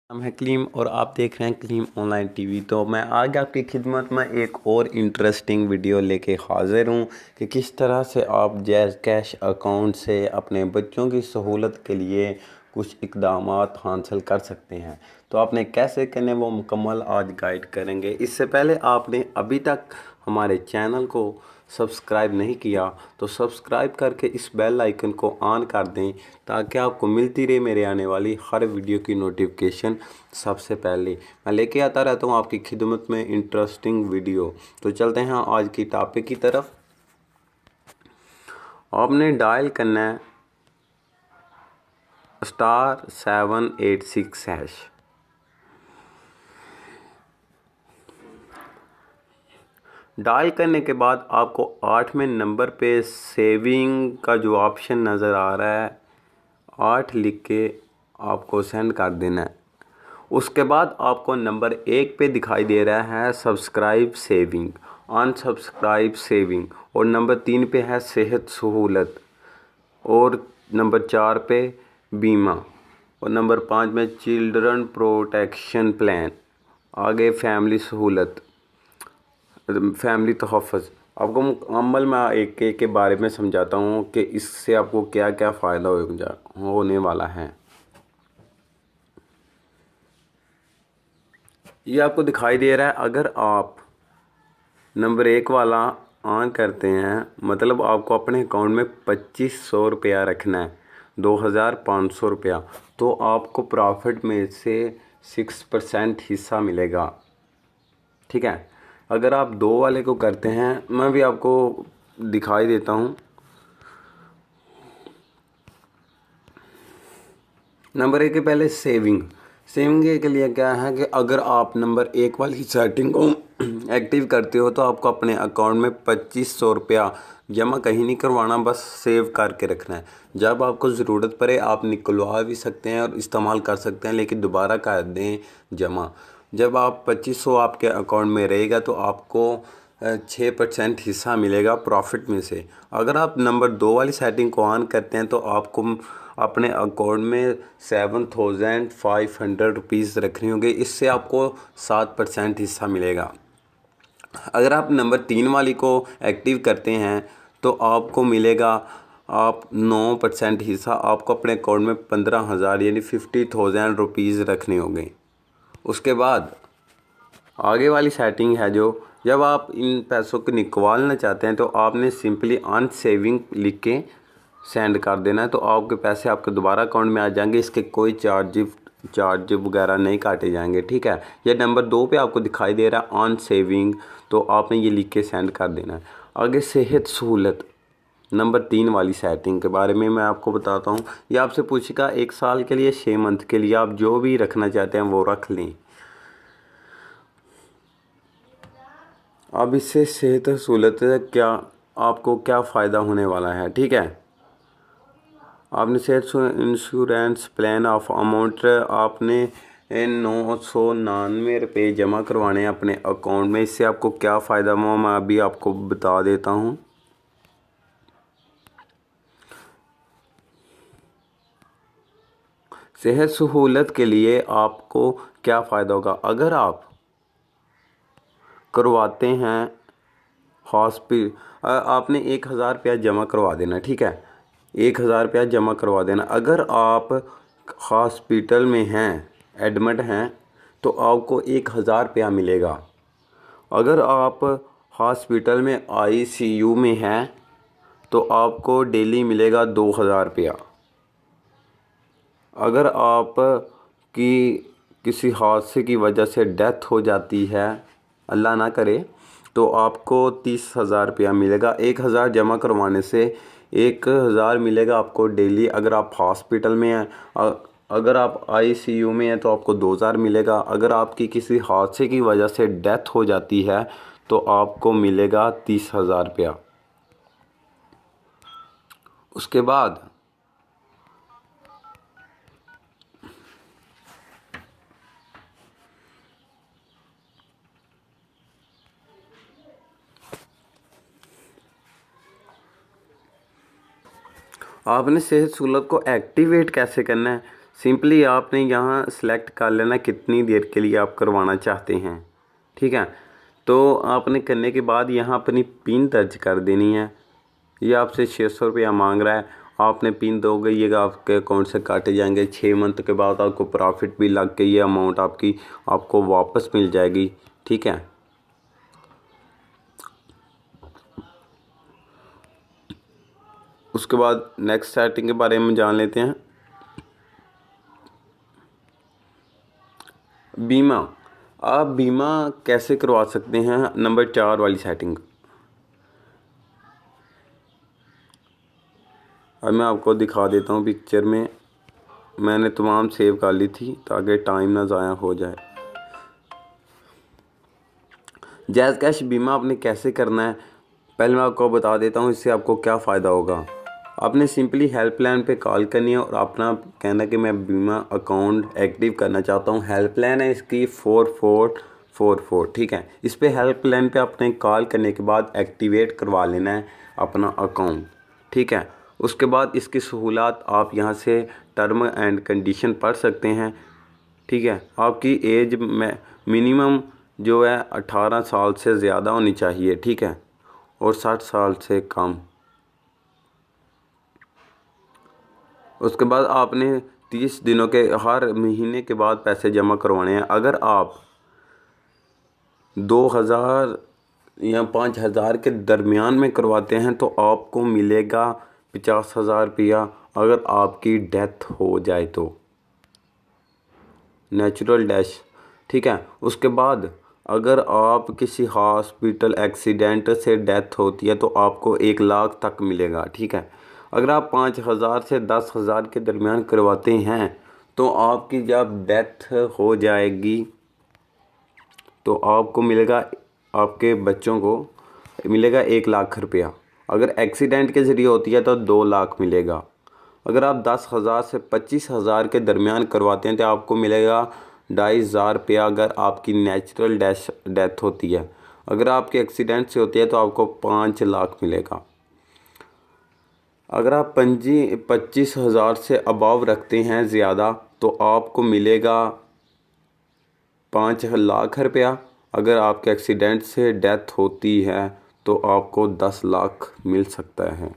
नाम है कलीम और आप देख रहे हैं कलीम ऑनलाइन टीवी। तो मैं आज आपकी खिदमत में एक और इंटरेस्टिंग वीडियो लेके हाज़िर हूँ कि किस तरह से आप जैज़ कैश अकाउंट से अपने बच्चों की सहूलत के लिए कुछ इक़दाम हासिल कर सकते हैं। तो आपने कैसे करने वो मुकम्मल आज गाइड करेंगे। इससे पहले आपने अभी तक हमारे चैनल को सब्सक्राइब नहीं किया तो सब्सक्राइब करके इस बेल आइकन को ऑन कर दें ताकि आपको मिलती रहे मेरे आने वाली हर वीडियो की नोटिफिकेशन सबसे पहले। मैं लेके आता रहता हूँ आपकी खिदमत में इंटरेस्टिंग वीडियो। तो चलते हैं आज की टॉपिक की तरफ। आपने डायल करना है *786#। डायल करने के बाद आपको 8वें नंबर पे सेविंग का जो ऑप्शन नज़र आ रहा है 8 लिख के आपको सेंड कर देना है। उसके बाद आपको नंबर 1 पे दिखाई दे रहा है सब्सक्राइब सेविंग, अनसब्सक्राइब सेविंग, और नंबर 3 पे है सेहत सहूलत, और नंबर 4 पे बीमा, और नंबर 5 में चिल्ड्रन प्रोटेक्शन प्लान, आगे फैमिली सहूलत, फैमिली तहफ़्फ़ुज़। आपको मुकम्मल मैं एक एक के बारे में समझाता हूँ कि इससे आपको क्या क्या फ़ायदा होने वाला है। ये आपको दिखाई दे रहा है। अगर आप नंबर 1 वाला ऑन करते हैं मतलब आपको अपने अकाउंट में 2500 रुपया रखना है, 2500 रुपया, तो आपको प्रॉफिट में से 6% हिस्सा मिलेगा। ठीक है। अगर आप 2 वाले को करते हैं, मैं भी आपको दिखाई देता हूँ। नंबर 1 के पहले सेविंग के लिए क्या है कि अगर आप नंबर 1 वाली सेटिंग को एक्टिव करते हो तो आपको अपने अकाउंट में 2500 रुपया जमा कहीं नहीं करवाना, बस सेव करके रखना है। जब आपको ज़रूरत पड़े आप निकलवा भी सकते हैं और इस्तेमाल कर सकते हैं, लेकिन दोबारा कर दें जमा। जब आप 2500 आपके अकाउंट में रहेगा तो आपको 6% हिस्सा मिलेगा प्रॉफिट में से। अगर आप नंबर 2 वाली सेटिंग को ऑन करते हैं तो आपको अपने अकाउंट में 7500 रुपीज़ रखने होंगे, इससे आपको 7% हिस्सा मिलेगा। अगर आप नंबर 3 वाली को एक्टिव करते हैं तो आपको मिलेगा आप 9% हिस्सा, आपको अपने अकाउंट में 15,000 यानी 50,000 रुपीज़ रखने होंगे। उसके बाद आगे वाली सेटिंग है जो जब आप इन पैसों को निकालना चाहते हैं तो आपने सिंपली अन सेविंग लिख के सेंड कर देना है, तो आपके पैसे आपके दोबारा अकाउंट में आ जाएंगे। इसके कोई चार्ज वगैरह नहीं काटे जाएंगे। ठीक है। ये नंबर 2 पे आपको दिखाई दे रहा है ऑन सेविंग, तो आपने ये लिख के सेंड कर देना है। आगे सेहत सहूलत नंबर 3 वाली सेटिंग के बारे में मैं आपको बताता हूँ। ये आपसे पूछेगा 1 साल के लिए, 6 मंथ के लिए, आप जो भी रखना चाहते हैं वो रख लें। अब इससे सेहत सहूलत क्या आपको क्या फ़ायदा होने वाला है। ठीक है। आपने सेहत इंश्योरेंस प्लान ऑफ अमाउंट आपने 999 रुपये जमा करवाने हैं अपने अकाउंट में। इससे आपको क्या फ़ायदा हुआ मैं अभी आपको बता देता हूँ। सेहत सहूलत के लिए आपको क्या फ़ायदा होगा। अगर आप करवाते हैं आपने 1000 रुपया जमा करवा देना। ठीक है। 1000 रुपया जमा करवा देना। अगर आप हॉस्पिटल में हैं, एडमिट हैं, तो आपको 1000 रुपया मिलेगा। अगर आप हॉस्पिटल में आईसीयू में हैं तो आपको डेली मिलेगा 2000 रुपया। अगर आप की किसी हादसे की वजह से डेथ हो जाती है, अल्लाह ना करे, तो आपको 30,000 रुपया मिलेगा। 1000 जमा करवाने से 1000 मिलेगा आपको डेली। अगर आप हॉस्पिटल में हैं, अगर आप आईसीयू में हैं तो आपको 2000 मिलेगा। अगर आपकी किसी हादसे की वजह से डेथ हो जाती है तो आपको मिलेगा 30,000 रुपया। उसके बाद आपने सेहत सहूलत को एक्टिवेट कैसे करना है। सिंपली आपने यहाँ सेलेक्ट कर लेना कितनी देर के लिए आप करवाना चाहते हैं। ठीक है, तो आपने करने के बाद यहाँ अपनी पिन दर्ज कर देनी है। ये आपसे 600 रुपया मांग रहा है, आपने पिन दोगे ये आपके अकाउंट से काटे जाएंगे। 6 मंथ के बाद आपको प्रॉफिट भी लग के ये अमाउंट आपको वापस मिल जाएगी। ठीक है, उसके बाद नेक्स्ट सेटिंग के बारे में जान लेते हैं। बीमा, आप बीमा कैसे करवा सकते हैं। नंबर 4 वाली सेटिंग, अब मैं आपको दिखा देता हूँ पिक्चर में। मैंने तमाम सेव कर ली थी ताकि टाइम ना ज़ाया हो जाए। जैज़ कैश बीमा आपने कैसे करना है पहले मैं आपको बता देता हूँ, इससे आपको क्या फ़ायदा होगा। आपने सिंपली हेल्पलाइन पे कॉल करनी है और अपना कहना कि मैं बीमा अकाउंट एक्टिव करना चाहता हूँ। हेल्पलाइन है इसकी 4444। ठीक है, इस पे हेल्पलाइन पे आपने कॉल करने के बाद एक्टिवेट करवा लेना है अपना अकाउंट। ठीक है, उसके बाद इसकी सहूलत आप यहाँ से टर्म एंड कंडीशन पढ़ सकते हैं। ठीक है, आपकी एज में मिनिमम जो है 18 साल से ज़्यादा होनी चाहिए। ठीक है, और 60 साल से कम। उसके बाद आपने 30 दिनों के हर महीने के बाद पैसे जमा करवाने हैं। अगर आप 2000 या 5000 के दरमियान में करवाते हैं तो आपको मिलेगा 50,000 रुपया। अगर आपकी डेथ हो जाए तो नेचुरल डेथ। ठीक है, उसके बाद अगर आप किसी हॉस्पिटल एक्सीडेंट से डेथ होती है तो आपको 1 लाख तक मिलेगा। ठीक है, अगर आप 5,000 से 10,000 के दरमियान करवाते हैं तो आपकी जब डेथ हो जाएगी तो आपको मिलेगा, आपके बच्चों को मिलेगा 1 लाख रुपया। अगर एक्सीडेंट के ज़रिए होती है तो 2 लाख मिलेगा। अगर आप 10,000 से 25,000 के दरमियान करवाते हैं तो आपको मिलेगा 2,500 रुपया अगर आपकी नेचुरल डेथ होती है। अगर आपके एक्सीडेंट से होती है तो आपको 5 लाख मिलेगा। अगर आप 25,000 से अबव रखते हैं ज़्यादा तो आपको मिलेगा 5 लाख रुपया। अगर आपके एक्सीडेंट से डेथ होती है तो आपको 10 लाख मिल सकता है।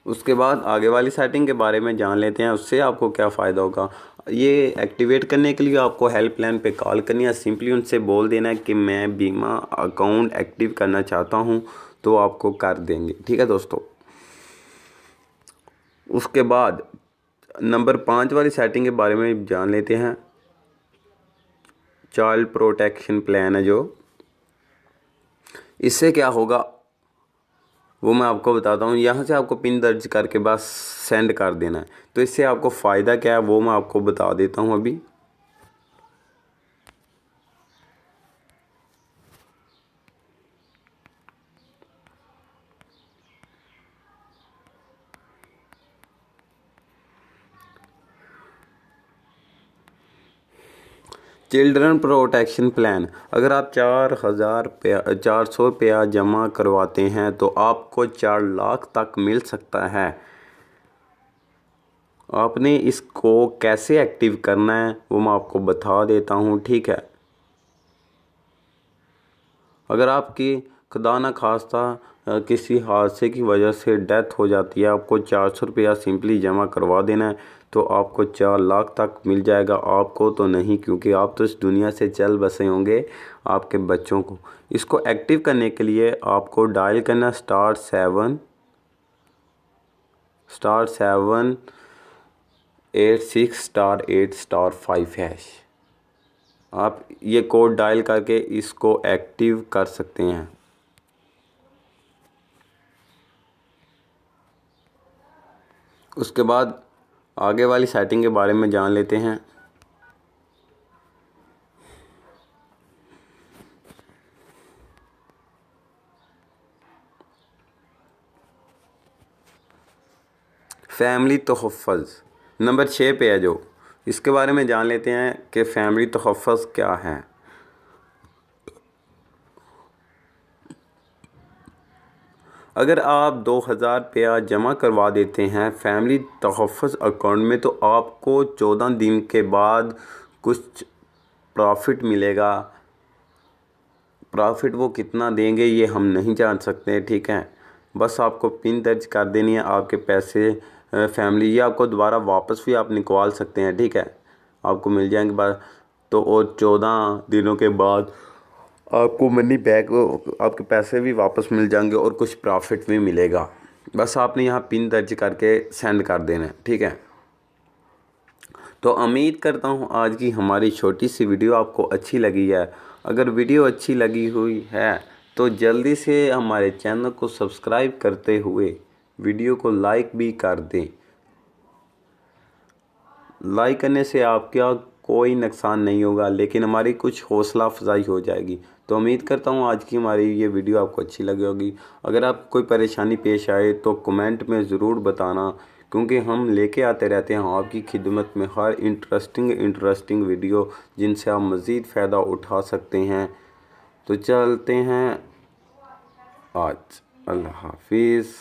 उसके बाद आगे वाली सेटिंग के बारे में जान लेते हैं, उससे आपको क्या फ़ायदा होगा। ये एक्टिवेट करने के लिए आपको हेल्पलाइन पे कॉल करनी है। सिंपली उनसे बोल देना है कि मैं बीमा अकाउंट एक्टिव करना चाहता हूँ, तो आपको कर देंगे। ठीक है दोस्तों, उसके बाद नंबर 5 वाली सेटिंग के बारे में जान लेते हैं। चाइल्ड प्रोटेक्शन प्लान है जो, इससे क्या होगा वो मैं आपको बताता हूँ। यहाँ से आपको पिन दर्ज करके बस सेंड कर देना है। तो इससे आपको फ़ायदा क्या है वो मैं आपको बता देता हूँ अभी। चिल्ड्रन प्रोटेक्शन प्लान, अगर आप 400 रुपया जमा करवाते हैं तो आपको 4 लाख तक मिल सकता है। आपने इसको कैसे एक्टिव करना है वो मैं आपको बता देता हूँ। ठीक है, अगर आपकी खुदा न खास्ता किसी हादसे की वजह से डेथ हो जाती है, आपको 400 रुपया सिंपली जमा करवा देना है तो आपको 4 लाख तक मिल जाएगा। आपको तो नहीं, क्योंकि आप तो इस दुनिया से चल बसे होंगे, आपके बच्चों को। इसको एक्टिव करने के लिए आपको डायल करना *786*8*5#। आप ये कोड डायल करके इसको एक्टिव कर सकते हैं। उसके बाद आगे वाली सेटिंग के बारे में जान लेते हैं। फैमिली तोहफ़्फ़ज़ नंबर 6 पे है जो, इसके बारे में जान लेते हैं कि फैमिली तोहफ़्फ़ज़ क्या है। अगर आप 2000 रुपया जमा करवा देते हैं फैमिली तहफ़्फ़ुज़ अकाउंट में तो आपको 14 दिन के बाद कुछ प्रॉफिट मिलेगा। प्रॉफिट वो कितना देंगे ये हम नहीं जान सकते, ठीक है। बस आपको पिन दर्ज कर देनी है, आपके पैसे फैमिली ये आपको दोबारा वापस भी आप निकलवा सकते हैं, ठीक है। आपको मिल जाएंगे बाद तो, और 14 दिनों के बाद आपको मनी बैक, आपके पैसे भी वापस मिल जाएंगे और कुछ प्रॉफिट भी मिलेगा। बस आपने यहाँ पिन दर्ज करके सेंड कर देना है, ठीक है। तो उम्मीद करता हूँ आज की हमारी छोटी सी वीडियो आपको अच्छी लगी है। अगर वीडियो अच्छी लगी हुई है तो जल्दी से हमारे चैनल को सब्सक्राइब करते हुए वीडियो को लाइक भी कर दें। लाइक करने से आपका कोई नुकसान नहीं होगा, लेकिन हमारी कुछ हौसला अफजाई हो जाएगी। तो उम्मीद करता हूँ आज की हमारी ये वीडियो आपको अच्छी लगी होगी। अगर आपको कोई परेशानी पेश आए तो कमेंट में ज़रूर बताना, क्योंकि हम लेके आते रहते हैं आपकी खिदमत में हर इंटरेस्टिंग वीडियो जिनसे आप मज़ीद फ़ायदा उठा सकते हैं। तो चलते हैं आज, अल्लाह हाफिज़।